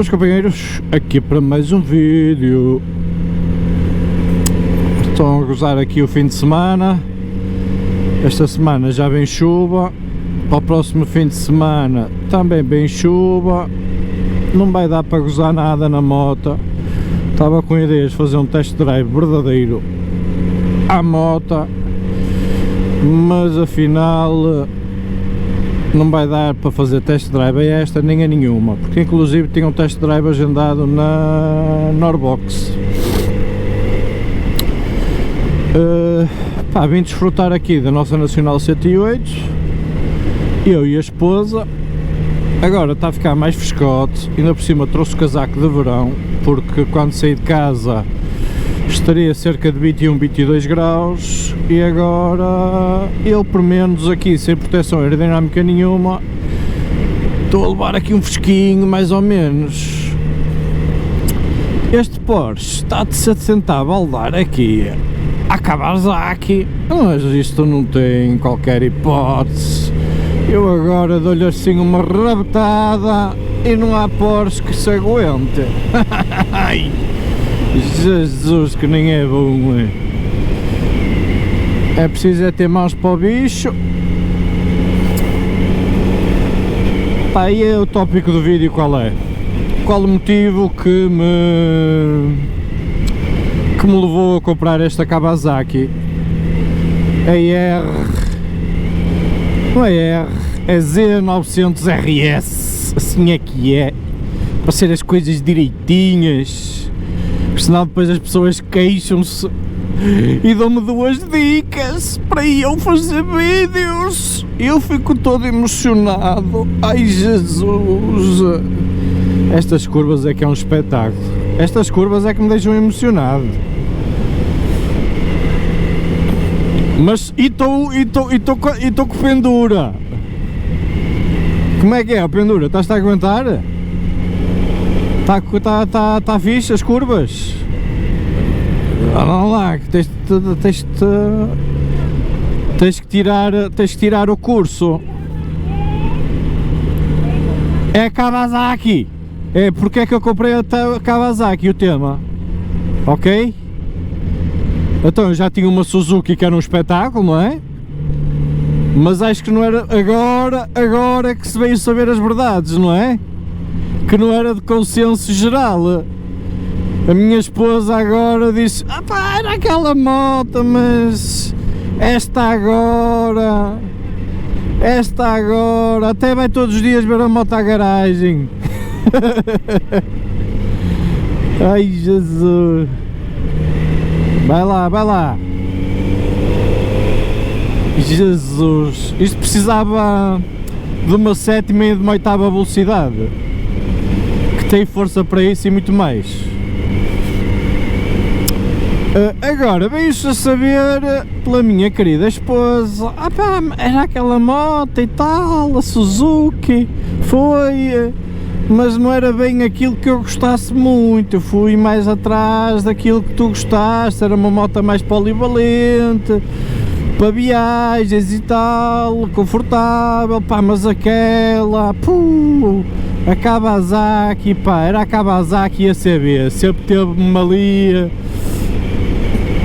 Meus companheiros, aqui para mais um vídeo. Estão a gozar aqui o fim de semana. Esta semana já vem chuva. Para o próximo fim de semana também vem chuva. Não vai dar para gozar nada na moto. Estava com ideias de fazer um test drive verdadeiro à moto, mas afinal não vai dar para fazer test drive a esta nem a nenhuma, porque inclusive tinha um test drive agendado na Norbox. Vim desfrutar aqui da nossa Nacional 108, eu e a esposa. Agora está a ficar mais frescote, ainda por cima trouxe o casaco de verão, porque quando saí de casa estaria cerca de 21, 22 graus e agora eu, por menos aqui, sem proteção aerodinâmica nenhuma, estou a levar aqui um fresquinho mais ou menos. Este Porsche está-se a tentar baldar aqui à Kawasaki, mas isto não tem qualquer hipótese. Eu agora dou-lhe assim uma rabetada e não há Porsche que se aguente. Ai, Jesus, que nem é bom. É preciso é ter mãos para o bicho. Pá, e é o tópico do vídeo qual é? Qual o motivo que me levou a comprar esta Kawasaki? Não é R, é Z900RS, assim é que é, para ser as coisas direitinhas, senão depois as pessoas queixam-se e dão-me duas dicas para eu fazer vídeos. Eu fico todo emocionado. Ai Jesus, estas curvas é que é um espetáculo, estas curvas é que me deixam emocionado. Mas estou com pendura. Como é que é a pendura? Estás a aguentar? Está fixe as curvas? Olha lá, que tens que tirar o curso. É a Kawasaki. É porque é que eu comprei a Kawasaki, o tema. Ok? Então eu já tinha uma Suzuki que era um espetáculo, não é? Mas acho que não era agora que se veio saber as verdades, não é? Que não era de consenso geral. A minha esposa agora disse: pá, era aquela moto, mas esta agora até vai todos os dias ver a moto à garagem. Ai Jesus, vai lá. Jesus, isto precisava de uma 7,5 e de uma 8ª velocidade, que tem força para isso e muito mais. Agora veio-se a saber pela minha querida esposa: pá, era aquela moto e tal, a Suzuki, foi, mas não era bem aquilo que eu gostasse muito. Eu fui mais atrás daquilo que tu gostaste, era uma moto mais polivalente, para viagens e tal, confortável, pá, mas aquela, a Kawasaki, pá, era a Kawasaki e a CB, sempre teve-me ali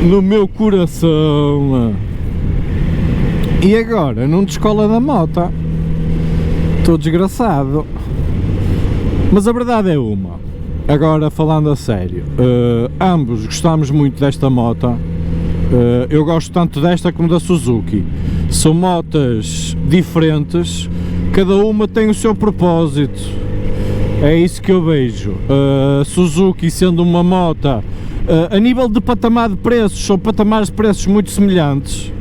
no meu coração. E agora, não descola da moto, estou desgraçado. Mas a verdade é uma, agora falando a sério, ambos gostamos muito desta moto. Eu gosto tanto desta como da Suzuki. São motas diferentes, cada uma tem o seu propósito. É isso que eu vejo. Suzuki sendo uma moto, a nível de patamar de preços, são patamares de preços muito semelhantes,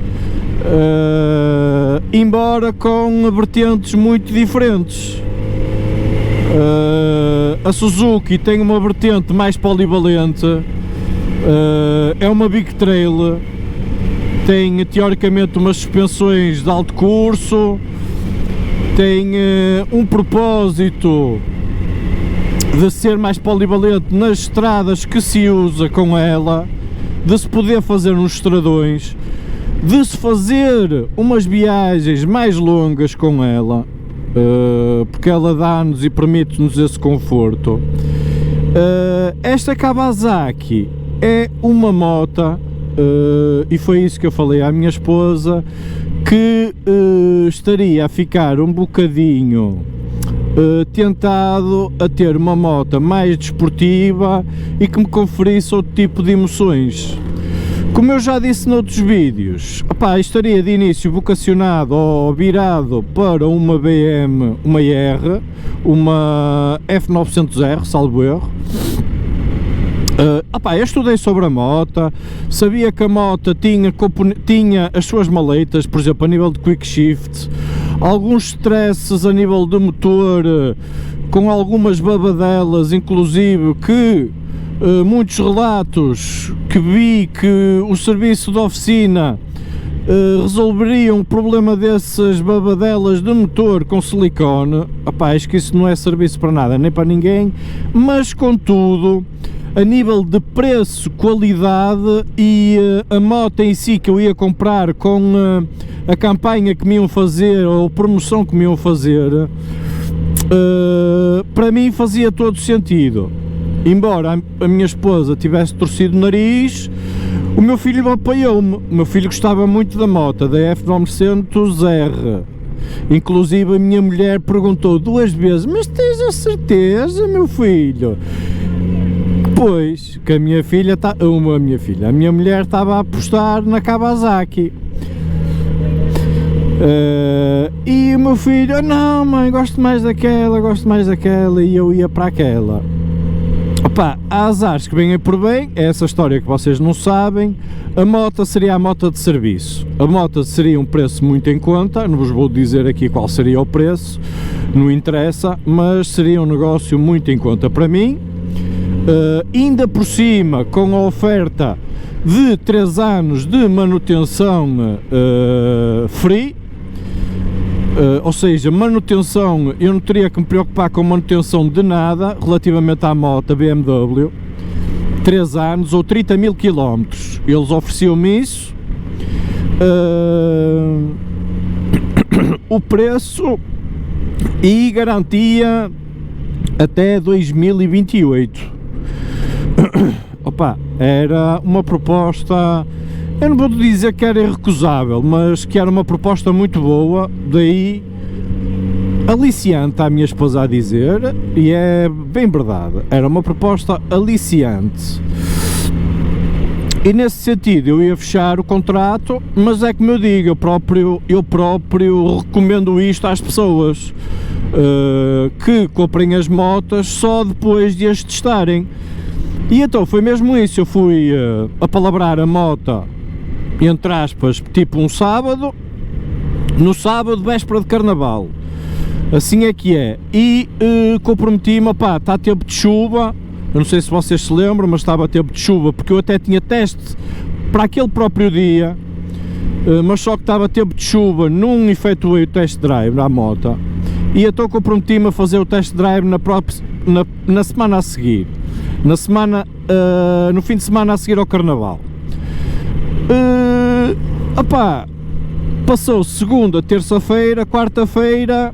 embora com vertentes muito diferentes. A Suzuki tem uma vertente mais polivalente, é uma Big Trail, tem teoricamente umas suspensões de alto curso, tem um propósito de ser mais polivalente nas estradas que se usa com ela, de se poder fazer uns estradões, de se fazer umas viagens mais longas com ela. porque ela dá-nos e permite-nos esse conforto. Esta Kawasaki é uma moto, e foi isso que eu falei à minha esposa, que estaria a ficar um bocadinho tentado a ter uma moto mais desportiva e que me conferisse outro tipo de emoções. Como eu já disse noutros vídeos, estaria de início vocacionado ou virado para uma BM, uma R, uma F900R, salvo erro. Eu estudei sobre a moto, sabia que a moto tinha as suas maletas, por exemplo, a nível de quick shift, alguns stresses a nível do motor, com algumas babadelas, inclusive que muitos relatos que vi que o serviço de oficina resolveriam o problema dessas babadelas de motor com silicone. Acho que isso não é serviço para nada, nem para ninguém, mas contudo, a nível de preço, qualidade e a moto em si que eu ia comprar com a campanha que me iam fazer, ou a promoção que me iam fazer, para mim fazia todo sentido. Embora a minha esposa tivesse torcido o nariz, o meu filho apoiou-me. O meu filho gostava muito da moto, da F900R. Inclusive a minha mulher perguntou 2 vezes: mas tens a certeza, meu filho? Pois, que a minha mulher estava a apostar na Kawasaki. E o meu filho: não mãe, gosto mais daquela, e eu ia para aquela. Há azares que vêm por bem, é essa história que vocês não sabem. A moto seria a moto de serviço. A moto seria um preço muito em conta, não vos vou dizer aqui qual seria o preço, não interessa, mas seria um negócio muito em conta para mim. Ainda por cima, com a oferta de 3 anos de manutenção free, ou seja, manutenção, eu não teria que me preocupar com manutenção de nada relativamente à moto BMW, 3 anos ou 30 mil km, eles ofereciam-me isso, o preço e garantia até 2028. Era uma proposta, eu não vou dizer que era irrecusável, mas que era uma proposta muito boa, daí aliciante à minha esposa a dizer, e é bem verdade, era uma proposta aliciante. E nesse sentido eu ia fechar o contrato, mas é como eu digo, eu próprio recomendo isto às pessoas, que comprem as motas só depois de as testarem. E então foi mesmo isso, eu fui apalabrar a moto, entre aspas, tipo um sábado, no sábado, véspera de carnaval, assim é que é, e comprometi-me, está a tempo de chuva, eu não sei se vocês se lembram, mas estava a tempo de chuva, porque eu até tinha teste para aquele próprio dia, mas só que estava a tempo de chuva, não efetuei o test drive na moto, e então comprometi-me a fazer o test drive na semana a seguir, no fim de semana a seguir ao carnaval. Passou segunda, terça-feira, quarta-feira,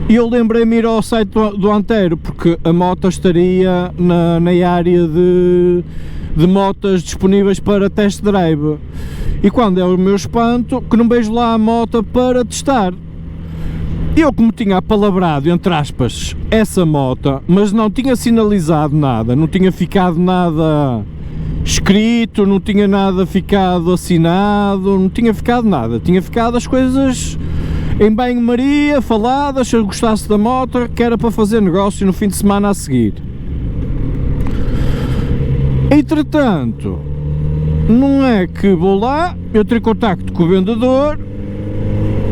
e eu lembrei-me ir ao site do Antero, porque a moto estaria na área de motas disponíveis para test drive, e quando é o meu espanto que não vejo lá a moto para testar. Eu, como tinha apalavrado, entre aspas, essa moto, mas não tinha sinalizado nada, não tinha ficado nada escrito, não tinha nada ficado assinado, não tinha ficado nada, tinha ficado as coisas em banho-maria, faladas, se eu gostasse da moto, que era para fazer negócio no fim de semana a seguir. Entretanto, não é que vou lá, eu tenho contacto com o vendedor,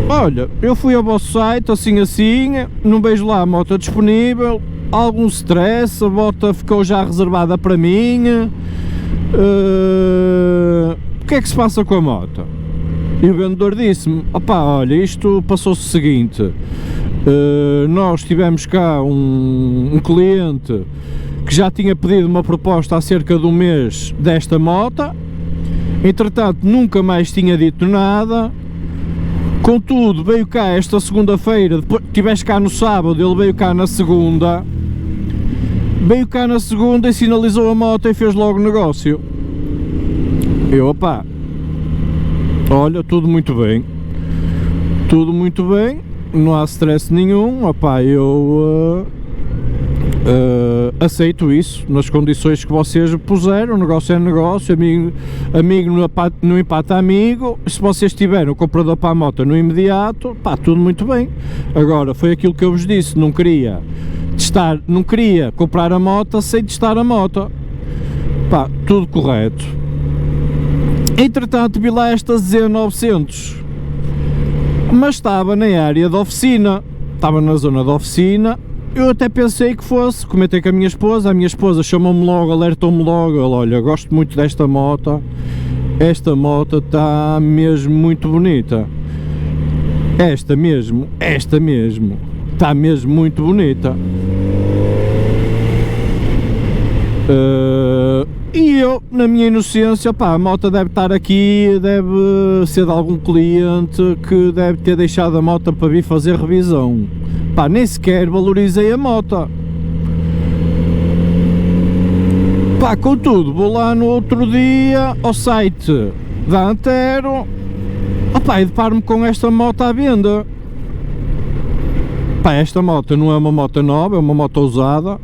olha, eu fui ao vosso site, assim, não vejo lá a moto disponível, algum stress, a moto ficou já reservada para mim, o que é que se passa com a moto? E o vendedor disse-me: olha, isto passou-se o seguinte, nós tivemos cá um cliente que já tinha pedido uma proposta há cerca de um mês desta moto, entretanto nunca mais tinha dito nada, Contudo, veio cá esta segunda-feira, depois estiveste cá no sábado, ele veio cá na segunda, e sinalizou a moto e fez logo negócio. Eu, opá, olha, tudo muito bem, não há stress nenhum, opá, eu aceito isso nas condições que vocês puseram. O negócio é negócio, amigo não empata amigo. Se vocês tiveram o comprador para a moto no imediato, pá, tudo muito bem. Agora, foi aquilo que eu vos disse, não queria comprar a moto sem testar a moto, pá, tudo correto. Entretanto, vi lá esta Z900, mas estava na área da oficina, estava na zona da oficina. Eu até pensei que fosse, comentei com a minha esposa chamou-me logo, alertou-me logo, olha, gosto muito desta moto, esta moto está mesmo muito bonita, esta mesmo, está mesmo muito bonita. E eu, na minha inocência, pá, a moto deve estar aqui, deve ser de algum cliente que deve ter deixado a moto para vir fazer revisão. Pá, nem sequer valorizei a moto. Pá, contudo, vou lá no outro dia ao site da Antero, opá, e deparo-me com esta moto à venda. Pá, esta moto não é uma moto nova, é uma moto usada.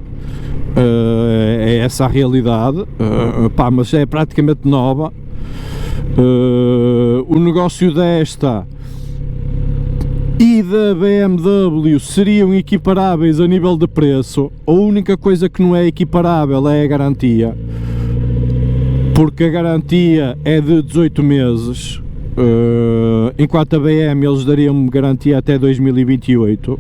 É essa a realidade, pá, mas é praticamente nova. O negócio desta e da BMW seriam equiparáveis a nível de preço. A única coisa que não é equiparável é a garantia, porque a garantia é de 18 meses, enquanto a BM eles dariam-me garantia até 2028.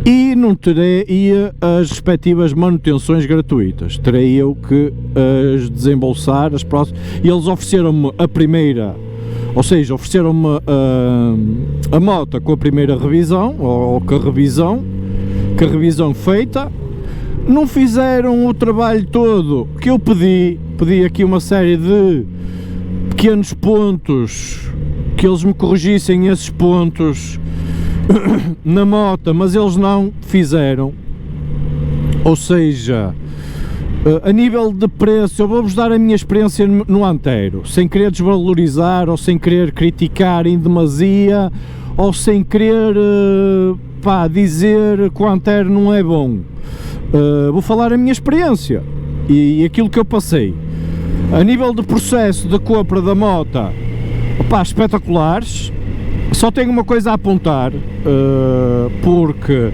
E não terei as respectivas manutenções gratuitas, terei eu que as desembolsar, as próximas. E eles ofereceram-me a primeira, ou seja, ofereceram-me a moto com a primeira revisão, ou com a revisão feita. Não fizeram o trabalho todo que eu pedi aqui uma série de pequenos pontos, que eles me corrigissem esses pontos na moto, mas eles não fizeram. Ou seja, a nível de preço, eu vou-vos dar a minha experiência no Antero, sem querer desvalorizar, ou sem querer criticar em demasia, ou sem querer pá, dizer que o Antero não é bom. Vou falar a minha experiência e aquilo que eu passei. A nível de processo de compra da moto, pá, espetaculares. Só tenho uma coisa a apontar, porque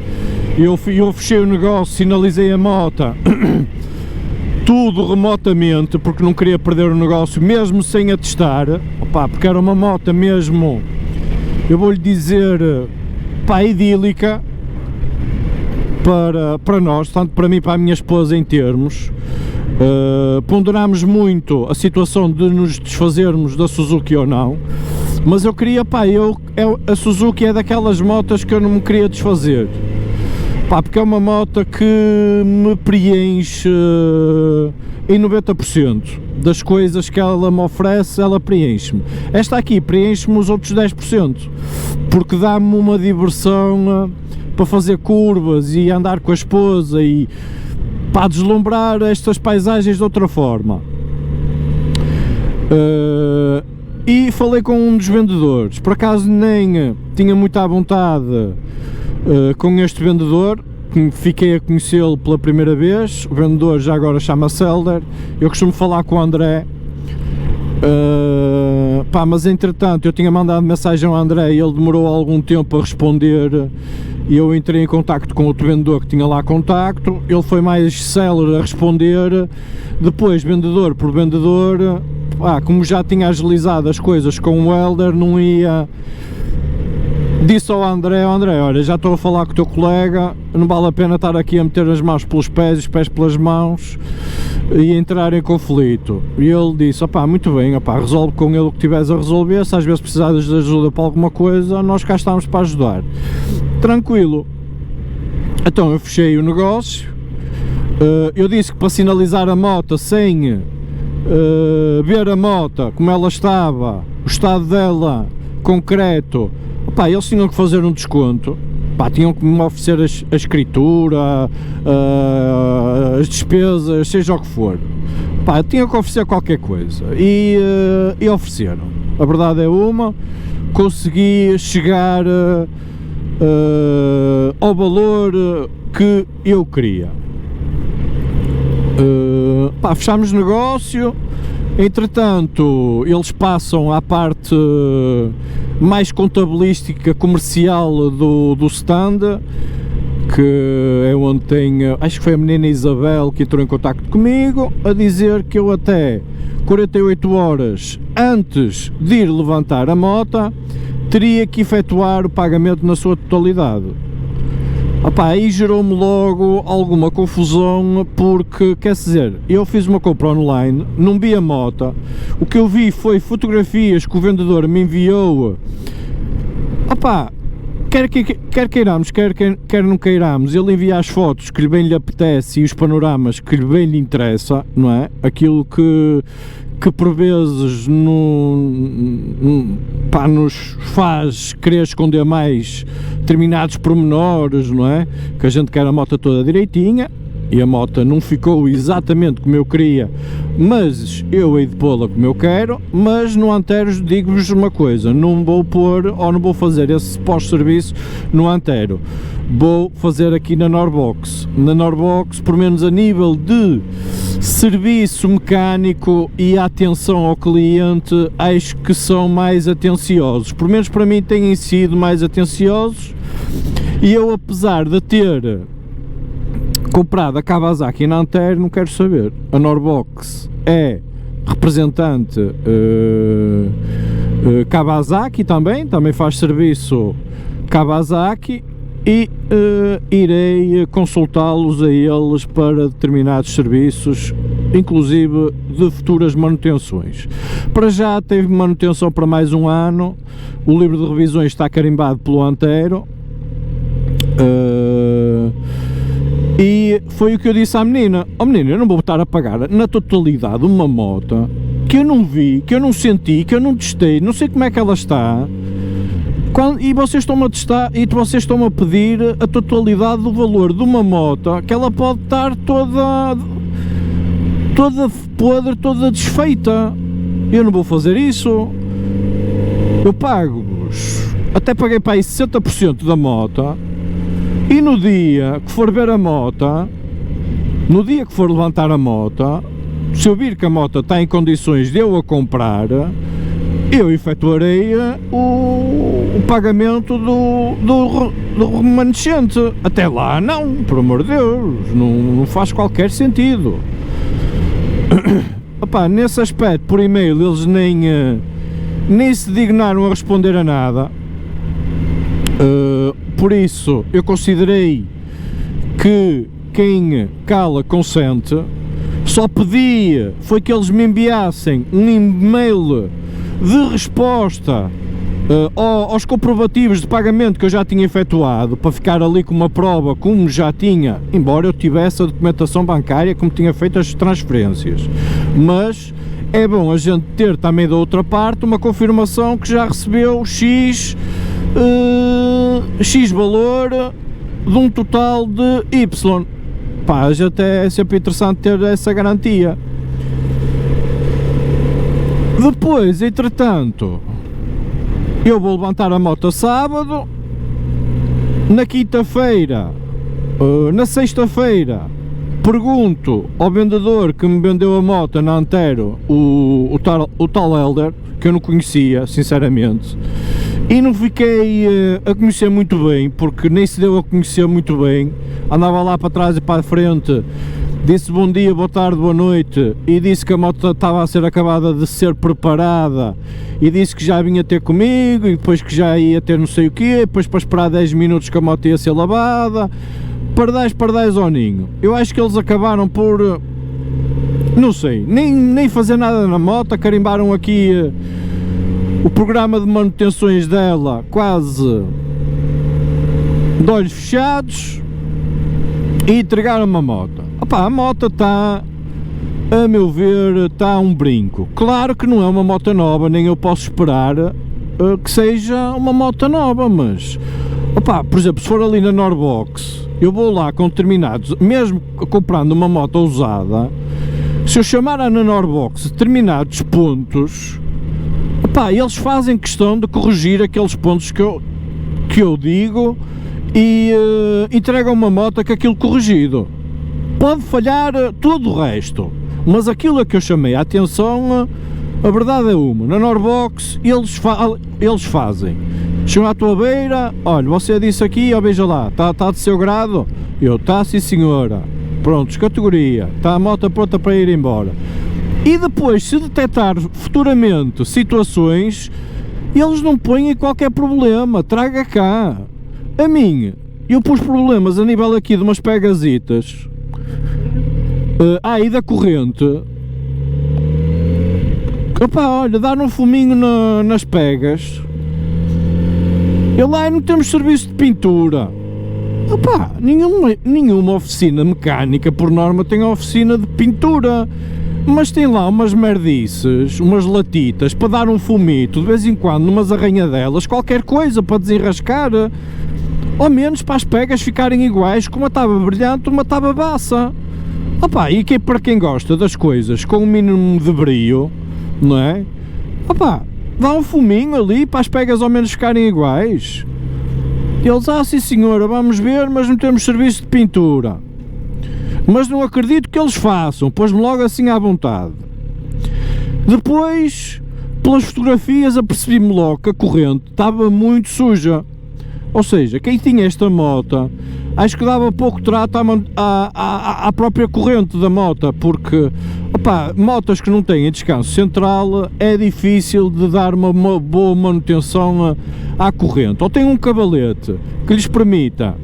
eu fechei o negócio, sinalizei a moto, tudo remotamente, porque não queria perder o negócio, mesmo sem a testar, opá, porque era uma moto mesmo, eu vou-lhe dizer, pá, idílica, para nós, tanto para mim e para a minha esposa em termos. Ponderámos muito a situação de nos desfazermos da Suzuki ou não, mas eu queria, pá, a Suzuki é daquelas motas que eu não me queria desfazer, pá, porque é uma moto que me preenche em 90% das coisas que ela me oferece, ela preenche-me. Esta aqui preenche-me os outros 10%, porque dá-me uma diversão para fazer curvas e andar com a esposa e para deslumbrar estas paisagens de outra forma. E falei com um dos vendedores, por acaso nem tinha muita vontade com este vendedor, fiquei a conhecê-lo pela primeira vez. O vendedor já agora chama-se Helder, eu costumo falar com o André, pá, mas entretanto eu tinha mandado mensagem ao André e ele demorou algum tempo a responder, e eu entrei em contacto com outro vendedor que tinha lá contacto, ele foi mais célere a responder. Depois, vendedor por vendedor, como já tinha agilizado as coisas com o Helder, não ia, disse ao André, olha, já estou a falar com o teu colega, não vale a pena estar aqui a meter as mãos pelos pés e os pés pelas mãos e entrar em conflito. E ele disse, muito bem, resolve com ele o que tiveres a resolver, se às vezes precisares de ajuda para alguma coisa, nós cá estamos para ajudar. Tranquilo. Então eu fechei o negócio, eu disse que para sinalizar a moto sem ver a moto como ela estava, o estado dela concreto, Pá, eles tinham que fazer um desconto, pá, tinham que me oferecer a escritura, as despesas, seja o que for. Pá, tinham que oferecer qualquer coisa e ofereceram. A verdade é uma, consegui chegar ao valor que eu queria. Pá, fechámos negócio. Entretanto, eles passam à parte mais contabilística comercial do stand, que é onde tem, acho que foi a menina Isabel que entrou em contacto comigo, a dizer que eu até 48 horas antes de ir levantar a moto teria que efetuar o pagamento na sua totalidade. Opá, aí gerou-me logo alguma confusão, porque, quer dizer, eu fiz uma compra online, não vi a moto, o que eu vi foi fotografias que o vendedor me enviou. Opá, quer queiramos, quer não queiramos, ele envia as fotos que lhe bem lhe apetece e os panoramas que lhe bem lhe interessa, não é? Aquilo que por vezes pá, nos faz querer esconder mais determinados pormenores, não é? Que a gente quer a moto toda direitinha e a moto não ficou exatamente como eu queria, mas eu hei de pô-la como eu quero. Mas no Antero digo-vos uma coisa, não vou pôr ou não vou fazer esse pós-serviço no Antero, vou fazer aqui na Norbox. Na Norbox, por menos a nível de serviço mecânico e atenção ao cliente, acho que são mais atenciosos, por menos para mim têm sido mais atenciosos. E eu, apesar de ter comprado a Kawasaki na Antero, não quero saber, a Norbox é representante Kawasaki, também faz serviço Kawasaki, e irei consultá-los a eles para determinados serviços, inclusive de futuras manutenções. Para já teve manutenção para mais um ano, o livro de revisões está carimbado pelo Antero, e foi o que eu disse à menina: oh menina, eu não vou estar a pagar na totalidade uma moto que eu não vi, que eu não senti, que eu não testei, não sei como é que ela está. E vocês estão-me a testar e vocês estão-me a pedir a totalidade do valor de uma moto que ela pode estar toda podre, toda desfeita. Eu não vou fazer isso. Eu pago-vos, até paguei para aí 60% da moto, e no dia que for ver a moto, no dia que for levantar a moto, se eu vir que a moto está em condições de eu a comprar, eu efetuarei o pagamento do remanescente. Até lá não, por amor de Deus, não faz qualquer sentido. Opá, nesse aspecto, por e-mail, eles nem se dignaram a responder a nada. Por isso eu considerei que quem cala consente. Só pedi foi que eles me enviassem um e-mail de resposta aos comprovativos de pagamento que eu já tinha efetuado, para ficar ali com uma prova, como já tinha, embora eu tivesse a documentação bancária, como tinha feito as transferências. Mas é bom a gente ter também da outra parte uma confirmação que já recebeu X valor de um total de Y. Pá, já até é sempre interessante ter essa garantia. Depois, entretanto, eu vou levantar a moto sábado, na quinta-feira, na sexta-feira, pergunto ao vendedor que me vendeu a moto na Antero, o tal Helder, que eu não conhecia, sinceramente, e não fiquei a conhecer muito bem, porque nem se deu a conhecer muito bem. Andava lá para trás e para a frente, disse bom dia, boa tarde, boa noite, e disse que a moto estava a ser acabada de ser preparada, e disse que já vinha ter comigo, e depois que já ia ter não sei o quê, depois para esperar 10 minutos que a moto ia ser lavada. Pardais ao ninho. Eu acho que eles acabaram por, não sei, nem fazer nada na moto, carimbaram aqui o programa de manutenções dela quase de olhos fechados e entregaram-me a moto. Opá, a moto está, a meu ver, está um brinco. Claro que não é uma moto nova, nem eu posso esperar que seja uma moto nova, mas opá, por exemplo, se for ali na Norbox, eu vou lá com determinados, mesmo comprando uma moto usada, se eu chamar na Norbox determinados pontos, opá, eles fazem questão de corrigir aqueles pontos que eu digo e entregam uma moto com aquilo corrigido. Pode falhar tudo o resto, mas aquilo a que eu chamei a atenção, a verdade é uma, na Norbox eles fazem. Chegam à tua beira, olha, você disse aqui, ó, veja lá, está de seu grado? Eu, está sim senhora, prontos, categoria, está a moto pronta para ir embora. E depois, se detectar futuramente situações, eles não põem qualquer problema, traga cá. A mim, eu pus problemas a nível aqui de umas pegasitas, aí da corrente, opá, olha, dar um fuminho nas pegas. Eu lá não temos serviço de pintura. Opá, nenhuma oficina mecânica por norma tem oficina de pintura, mas tem lá umas merdices, umas latitas para dar um fumito de vez em quando, numas arranhadelas, qualquer coisa para desenrascar, ao menos para as pegas ficarem iguais, com uma tábua brilhante, uma tábua baça. Opá, e que para quem gosta das coisas com um mínimo de brio, não é? Opá, dá um fuminho ali para as pegas ao menos ficarem iguais. Eles, sim senhora, vamos ver, mas não temos serviço de pintura. Mas não acredito que eles façam, pôs-me logo assim à vontade. Depois, pelas fotografias, apercebi-me logo que a corrente estava muito suja. Ou seja, quem tinha esta moto, acho que dava pouco trato à própria corrente da moto, porque, opá, motas que não têm descanso central é difícil de dar uma boa manutenção à corrente. Ou tem um cavalete que lhes permita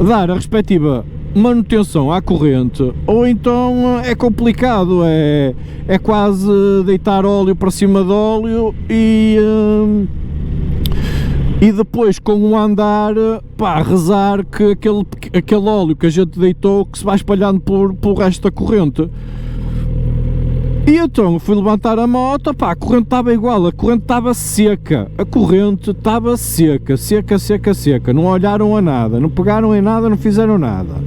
dar a respectiva manutenção à corrente, ou então é complicado, é quase deitar óleo para cima de óleo e depois com o andar, pá, rezar que aquele óleo que a gente deitou que se vai espalhando pelo resto da corrente. E então fui levantar a moto, pá, a corrente estava igual, a corrente estava seca, seca, não olharam a nada, não pegaram em nada, não fizeram nada.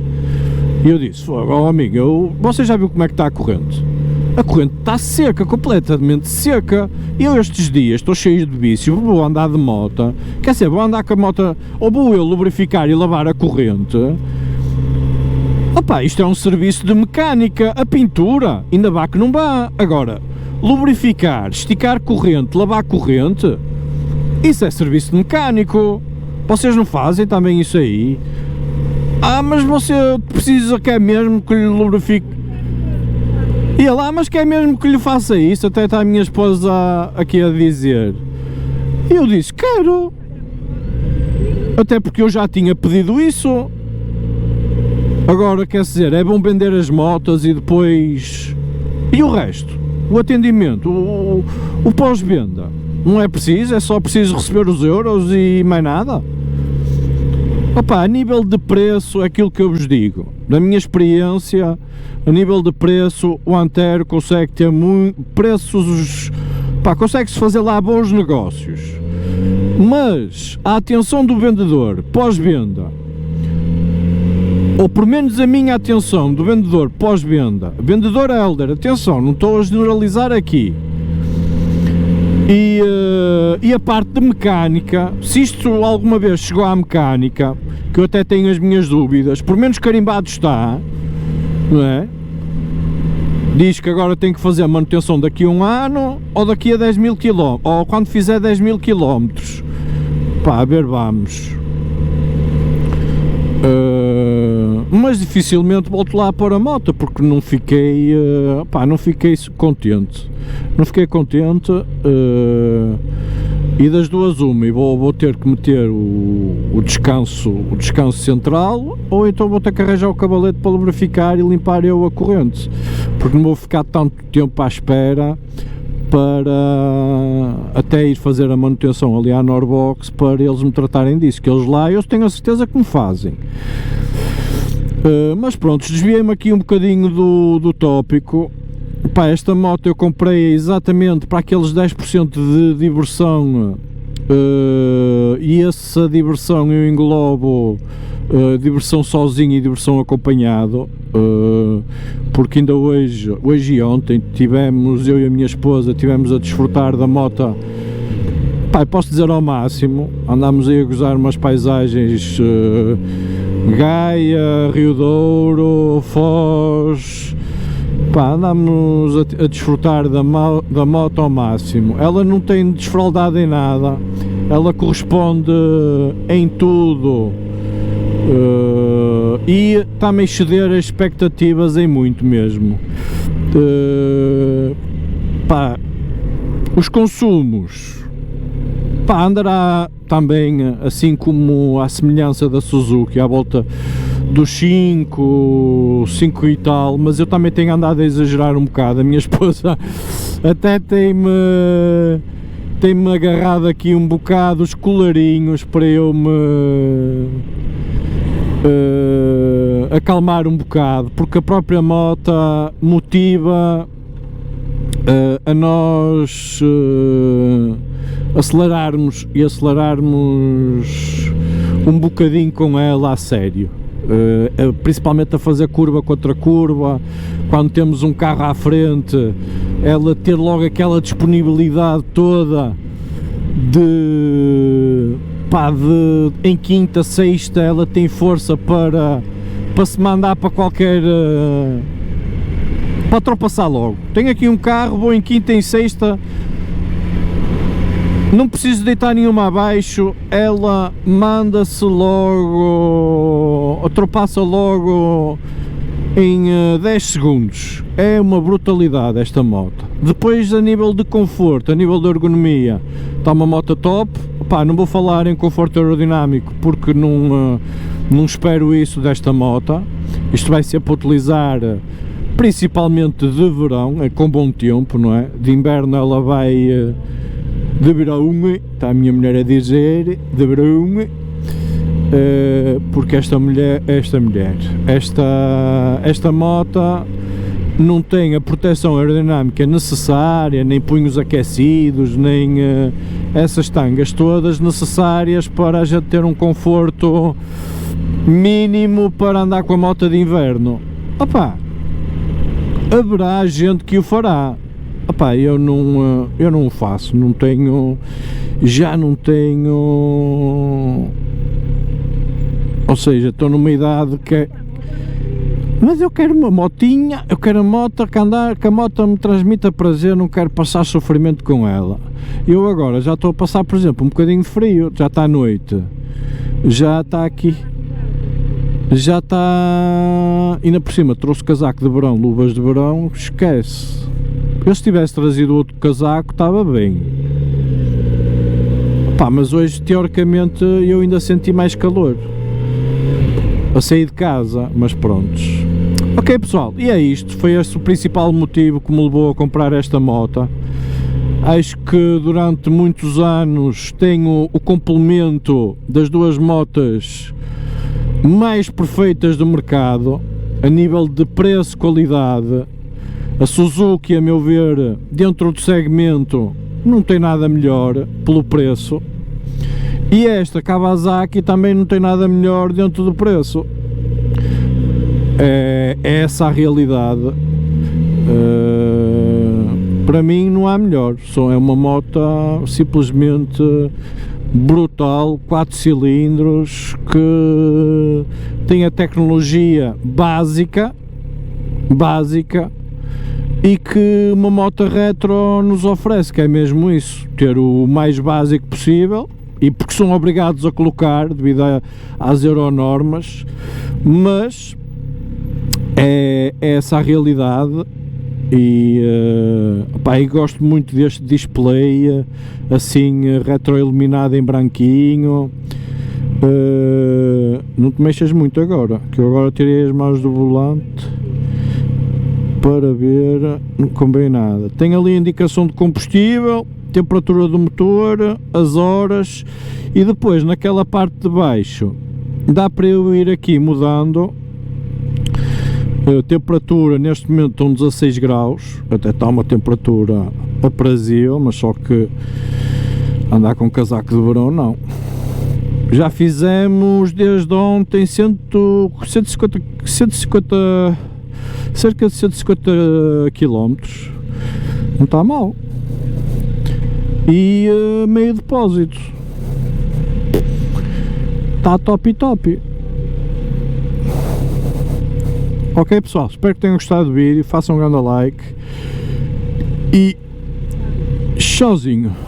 E eu disse, oh amigo, você já viu como é que está a corrente? A corrente está seca, completamente seca. Eu estes dias estou cheio de vício, vou andar de moto, quer dizer, vou andar com a moto, ou vou eu lubrificar e lavar a corrente. Opa, isto é um serviço de mecânica, a pintura, ainda vá que não vá. Agora, lubrificar, esticar corrente, lavar corrente, isso é serviço de mecânico. Vocês não fazem também isso aí? Mas você precisa que é mesmo que lhe lubrifique. E lá, mas que é mesmo que lhe faça isso? Até está a minha esposa aqui a dizer. E eu disse, quero. Até porque eu já tinha pedido isso. Agora, quer dizer, é bom vender as motas e depois... E o resto? O atendimento, o pós-venda? Não é preciso? É só preciso receber os euros e mais nada? Opa, a nível de preço, é aquilo que eu vos digo. Na minha experiência, a nível de preço, o Antero consegue ter preços... Pá, consegue-se fazer lá bons negócios. Mas a atenção do vendedor pós-venda, ou por menos a minha atenção do vendedor pós-venda, vendedor elder, atenção, não estou a generalizar aqui, e a parte de mecânica, se isto alguma vez chegou à mecânica, que eu até tenho as minhas dúvidas, por menos carimbado está, não é? Diz que agora tem que fazer a manutenção daqui a um ano, ou daqui a 10 mil km, ou quando fizer 10 mil km. Pá, a ver, vamos. Mas dificilmente volto lá a pôr a moto, porque não fiquei, não fiquei contente. Não fiquei contente, e das duas uma, e vou ter que meter o descanso central, ou então vou ter que arranjar o cavalete para lubrificar e limpar eu a corrente, porque não vou ficar tanto tempo à espera para até ir fazer a manutenção ali à Norbox para eles me tratarem disso, que eles lá eu tenho a certeza que me fazem. Mas pronto, desviei-me aqui um bocadinho do tópico. Pá, esta moto eu comprei exatamente para aqueles 10% de diversão e essa diversão eu englobo diversão sozinho e diversão acompanhado, porque ainda hoje e ontem tivemos, eu e a minha esposa, tivemos a desfrutar da moto, pá, posso dizer ao máximo. Andámos aí a gozar umas paisagens, Gaia, Rio Douro, Foz, pá, andámos a desfrutar da moto ao máximo. Ela não tem desfraldado em nada, ela corresponde em tudo, e está-me a exceder as expectativas em muito mesmo. Pá, os consumos, pá, andará também, assim como a semelhança da Suzuki, à volta dos 5 e tal, mas eu também tenho andado a exagerar um bocado. A minha esposa até tem-me agarrado aqui um bocado os colarinhos para eu me acalmar um bocado, porque a própria moto motiva a nós acelerarmos um bocadinho com ela a sério, principalmente a fazer curva contra curva, quando temos um carro à frente, ela ter logo aquela disponibilidade toda de em quinta, sexta, ela tem força para se mandar para qualquer, para ultrapassar logo. Tenho aqui um carro, vou em quinta, em sexta, não preciso deitar nenhuma abaixo, ela manda-se logo, ultrapassa logo em 10 segundos. É uma brutalidade esta moto. Depois, a nível de conforto, a nível de ergonomia, está uma moto top. Pá, não vou falar em conforto aerodinâmico porque não espero isso desta moto. Isto vai ser para utilizar principalmente de verão, é com bom tempo, não é? De inverno ela vai de verão, está a minha mulher a dizer, de verão, porque esta moto não tem a proteção aerodinâmica necessária, nem punhos aquecidos, nem essas tangas todas necessárias para a gente ter um conforto mínimo para andar com a moto de inverno. Opá, haverá gente que o fará. Opá, eu não o faço, já não tenho, ou seja, estou numa idade que, mas eu quero uma motinha, eu quero a moto que a moto me transmita prazer, não quero passar sofrimento com ela. Eu agora já estou a passar, por exemplo, um bocadinho de frio, já está à noite, já está aqui, já está, ainda por cima trouxe casaco de verão, luvas de verão, esquece. Eu se tivesse trazido outro casaco estava bem. Pá, mas hoje teoricamente eu ainda senti mais calor a sair de casa, mas prontos. Ok pessoal, e é isto, foi este o principal motivo que me levou a comprar esta moto. Acho que durante muitos anos tenho o complemento das duas motas mais perfeitas do mercado, a nível de preço-qualidade. A Suzuki, a meu ver, dentro do segmento, não tem nada melhor pelo preço. E esta Kawasaki também não tem nada melhor dentro do preço. É essa a realidade. Para mim não há melhor. É uma moto simplesmente brutal, 4 cilindros, que tem a tecnologia básica e que uma moto retro nos oferece, que é mesmo isso, ter o mais básico possível, e porque são obrigados a colocar devido às euronormas, mas é essa a realidade. E pá, eu gosto muito deste display assim retroiluminado em branquinho. Não te mexas muito agora, que eu agora tirei as mãos do volante para ver, não convém nada. Tem ali a indicação de combustível, temperatura do motor, as horas, e depois naquela parte de baixo dá para eu ir aqui mudando a temperatura. Neste momento estão 16 graus, até está uma temperatura aprazível, mas só que Andar com casaco de verão não. Já fizemos desde ontem 150, cerca de 150 km. Não está mal. E meio depósito. Está top e top. Ok pessoal, espero que tenham gostado do vídeo. Façam um grande like. E tchauzinho.